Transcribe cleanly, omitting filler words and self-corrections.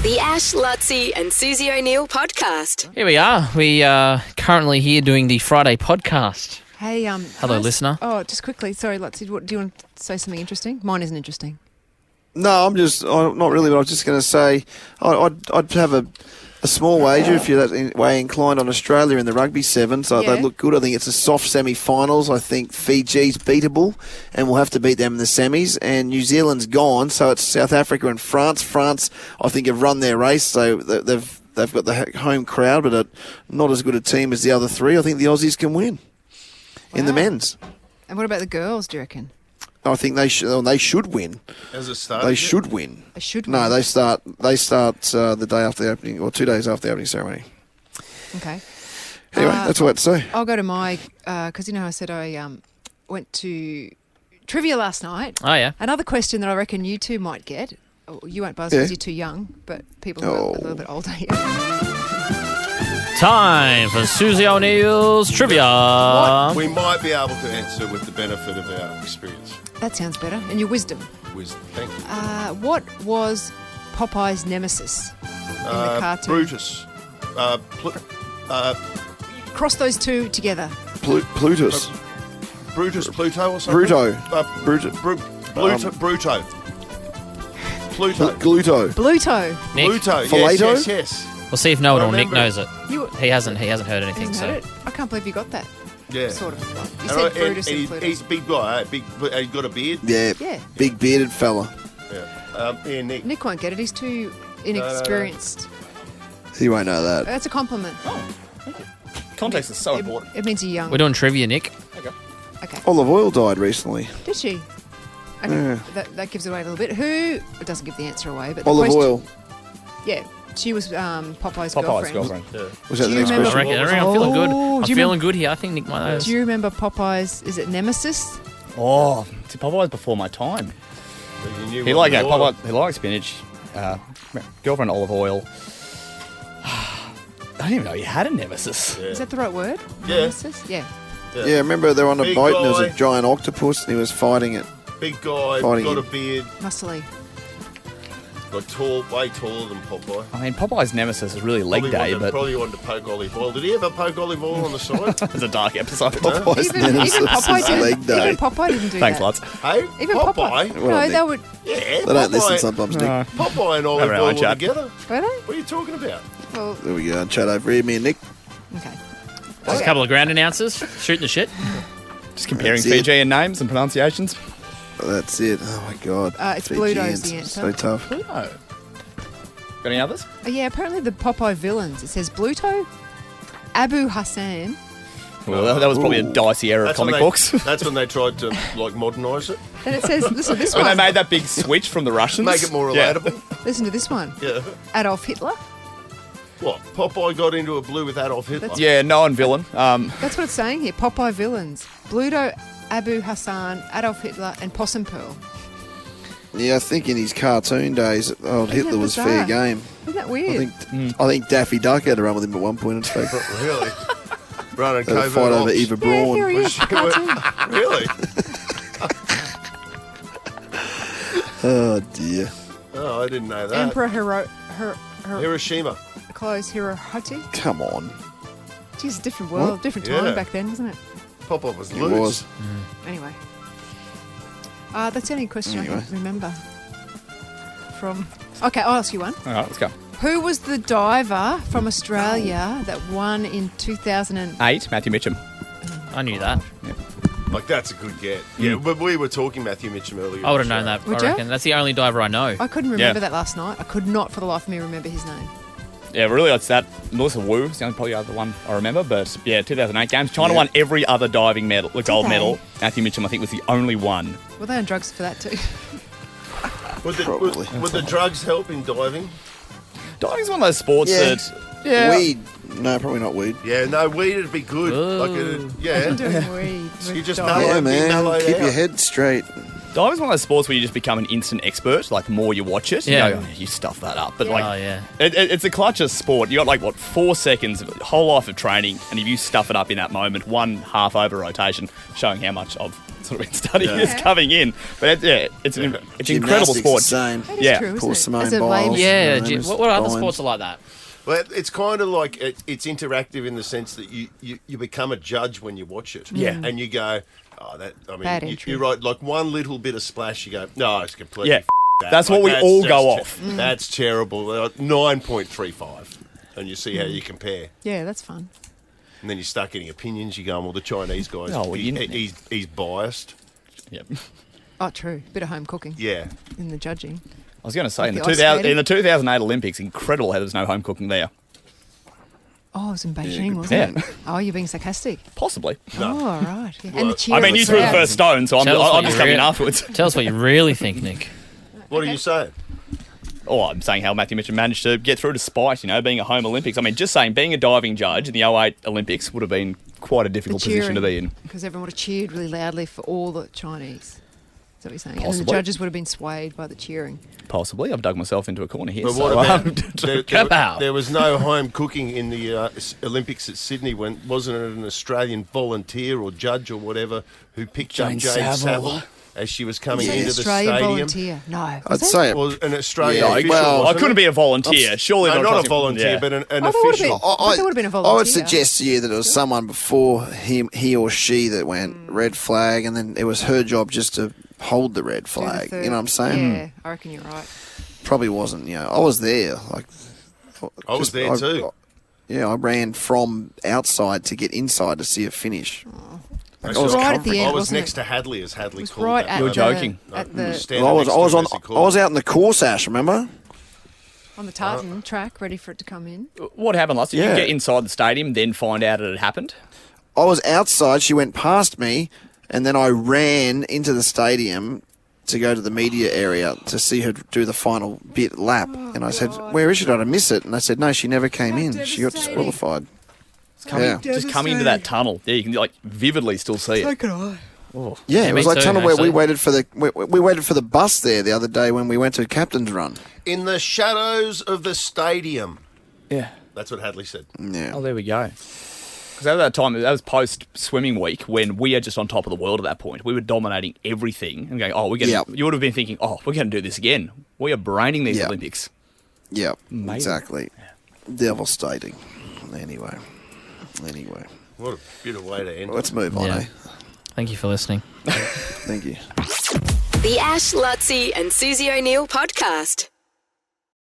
The Ash, Lutzi and Suse O'Neill podcast. Here we are. We are currently here doing the Friday podcast. Hey, Hello, listener. Oh, just quickly. Sorry, Lutzi. Do you want to say something interesting? Mine isn't interesting. No, not really, but I was just going to say I'd have a small wager if you're that way inclined on Australia in the rugby seven, so Yeah. they look good. I think it's a soft semi-finals. I think Fiji's beatable, and we'll have to beat them in the semis. And New Zealand's gone, so it's South Africa and France. France, I think, have run their race, so they've got the home crowd, but not as good a team as the other three. I think the Aussies can win in the Wow. men's. And what about the girls, do you reckon? I think they should win. As it started, They should win. They should No, win. they start the day after the opening, or 2 days after the opening ceremony. Okay. Anyway, that's all I had to say. I'll go to my, because I said I went to trivia last night. Oh, yeah. Another question that I reckon you two might get. Oh, you won't buzz because Yeah. you're too young, but people who are a little bit older. Time for Suse O'Neill's Trivia. we might be able to answer with the benefit of our experience. That sounds better. And your wisdom. Wisdom. Thank you. What was Popeye's nemesis in the cartoon? Brutus. Cross those two together. Plutus. Brutus, Pluto or something? Bruto. Bruto. Bruto. Pluto. Gluto. Bluto. Nick, Pluto. Fileto? Yes. we'll see if Noah or Nick Remember- knows it. You He hasn't heard anything, hasn't so. heard it? I can't believe you got that. Yeah. Sort of. Like, you And said Brutus and Pluto. he's a big guy. He's got a beard. Yeah. Yeah. Big bearded fella. Yeah, Nick. Nick won't get it. He's too inexperienced. He won't know that. That's a compliment. Context is so important. It means you're young. We're doing trivia, Nick. Okay. Olive oil died recently. Did she? Okay. Yeah. That gives it away a little bit. Who? It doesn't give the answer away, but Olive the question, oil. Yeah. She was Popeye's Popeye's girlfriend. girlfriend. Was that Do the you next remember- I question? reckon I'm feeling good. Oh, I'm do you feeling good here. I think Nick might know. Do you remember Popeye's? Is it Nemesis? Oh, see, Popeye's before my time. You knew He what liked it was. Popeye. He liked spinach. Girlfriend olive oil. I didn't even know he had a nemesis. Is that the right word? Yeah. Nemesis? Yeah. Yeah, remember they were on a Big boat and there was a guy. giant octopus and he was fighting it. Big guy, Fighting got him. a beard, Muscly. got way taller than Popeye. I mean, Popeye's nemesis is really leg day, but Probably wanted to poke olive oil. Did he ever poke olive oil on the side? it's a dark episode. Popeye's Even nemesis Popeye is didn't. leg day. Even Popeye didn't do Thanks, that. lads. Hey, Even Popeye. Popeye. Well, No, Nick. they would. Yeah, They don't Popeye. listen sometimes, Nick. No. Popeye and olive Have our oil own were chat. together. Were they? What are you talking about? Well, There we go. Chat over here, me and Nick. okay. Just a couple of ground announcers, shooting the shit. Just comparing That's it. Fijian names and pronunciations. That's it. Oh my god. It's Bluto's Fijians. the answer. So tough. Oh. Got any others? Yeah, apparently the Popeye villains. It says Bluto, Abu Hassan. Well, that was probably a dicey era of That's when comic they- books. That's when they tried to modernise it, Then it says, listen to this When they one. made that big switch from the Russians. make it more Yeah. relatable. Listen to this one. Yeah. Adolf Hitler. What? Popeye got into a blue with Adolf Hitler. Yeah, known villain. That's what it's saying here. Popeye villains. Bluto, Abu Hassan, Adolf Hitler, and Possum Pearl. Yeah, I think in his cartoon days, old Isn't Hitler that was bizarre? fair game. Isn't that I weird? think Daffy Duck had to run with him at one point in fact. Really? Running Had a covert fight over ops. Eva Yeah, Braun. here he is. Cartoon. Really? Oh dear. Oh, I didn't know that. Emperor Hiroshima. Close Hirohito. Come on. Geez, different world, different time Yeah. back then, wasn't it? Popeye was It loose. was. Anyway. That's the only question I Anyway. can remember. From. Okay, I'll ask you one. all right, let's go. Who was the diver from Australia that won in 2000? 8, Matthew Mitchum. I knew that. Like, that's a good get. Yeah, but we were talking Matthew Mitchum earlier. I would have known that, Would I ya? reckon. That's the only diver I know. I couldn't remember Yeah. that last night. I could not for the life of me remember his name. Yeah, really, it's that. Melissa Wu is the only probably other one I remember. But yeah, 2008 games. China Yeah. won every other diving medal, the gold they? medal. Matthew Mitchum, I think, was the only one. Were they on drugs for that too? Probably. Would the drugs help in diving? Diving's one of those sports Yeah. that. Yeah. Weed. No, probably not weed. Yeah, no, weed would be good. Like, Imagine yeah. doing weed. You with just dogs. know Yeah, it'd be man. mellowed Keep out. your head straight. Diving's one of those sports where you just become an instant expert. Like, the more you watch it, Yeah. you go, "Oh, you stuff that up." But, Yeah. like, Oh, yeah. it's the clutchest sport. You got, like, 4 seconds of whole life of training, and if you stuff it up in that moment, one half over rotation, showing how much of sort of been studying this coming in. But it's an incredible sport. Same. That is Yeah. true, Poor isn't it? Simone As a Biles. lady- Yeah. Name is What other Bynes. sports are like that? Well, it's kind of like it's interactive in the sense that you become a judge when you watch it. Yeah. And you go, Bad you entry. write like one little bit of splash, you go, no, it's completely Yeah. that. That's what we all go just off. That's terrible. 9.35. And you see how you compare. Yeah, that's fun. And then you start getting opinions. You go, well, the Chinese guy's Oh, well, he's biased. Yep. Oh, true. Bit of home cooking Yeah. in the judging. I was going to say, in The the, ice 2000, skating? in the 2008 Olympics, incredible how there's no home cooking there. Oh, it was in Beijing, good wasn't point. it? Oh, you're being sarcastic. Possibly. Oh, right. Yeah. And the Well, cheer I mean, was you threw the out. first stone, so I'm Tell us what just you coming in really- afterwards. Tell us what you really think, Nick. What are you saying? Oh, I'm saying how Matthew Mitchell managed to get through despite, being a home Olympics. I mean, just saying, being a diving judge in the 08 Olympics would have been quite a difficult position to be in. Because everyone would have cheered really loudly for all the Chinese. That's what you're saying. And the Possibly. judges would have been swayed by the cheering. Possibly. I've dug myself into a corner here. But so, what about Kapow. there was no home cooking in the Olympics at Sydney? Wasn't it an Australian volunteer or judge or whatever who picked up Jane Jane Saville. Saville as she was coming Was it an into the Australian stadium? volunteer? No. I'd Was it? say it. Well, an Australian Yeah, official. well, I wasn't couldn't it? be a volunteer. Surely No, not a trusting- volunteer, yeah. but an Oh, there would have official. been. I think there would have been a I volunteer. would suggest to you that it was someone before he or she that went red flag, and then it was her job just to hold the red Do the flag. third. You know what I'm saying? Yeah, I reckon you're right. Probably wasn't. I was there. I was there too. Yeah, I ran from outside to get inside to see it finish. I was right at the end, I was wasn't next it? to Hadley, as Hadley It was called right that. at You're the, joking. At No, the, standing Well, I was next I was to on him as he I called was it. out in the course, Ash. Remember? on the tartan track, ready for it to come in. What happened last? Did Yeah. you get inside the stadium, then find out it had happened? I was outside. She went past me, and then I ran into the stadium to go to the media area to see her do the final bit lap. And I said, "Where is she? Did I miss it?" And I said, "No, she never came in. She got disqualified." Coming, Yeah. just coming into that tunnel. Yeah, you can vividly still see it. Yeah, it was me like too, tunnel where actually. we waited for the bus there the other day when we went to Captain's Run. In the shadows of the stadium. Yeah. That's what Hadley said. Yeah. Oh, there we go. Because at that time, that was post swimming week when we are just on top of the world at that point. We were dominating everything and going, we're going Yep. You would have been thinking, we're going to do this again. We are braining these Yep. Olympics. Yeah, Amazing. exactly. Devastating. Anyway. What a beautiful way to end it. Let's move on, Yeah. eh? Thank you for listening. Thank you. The Ash, Lutzi and Susie O'Neill podcast.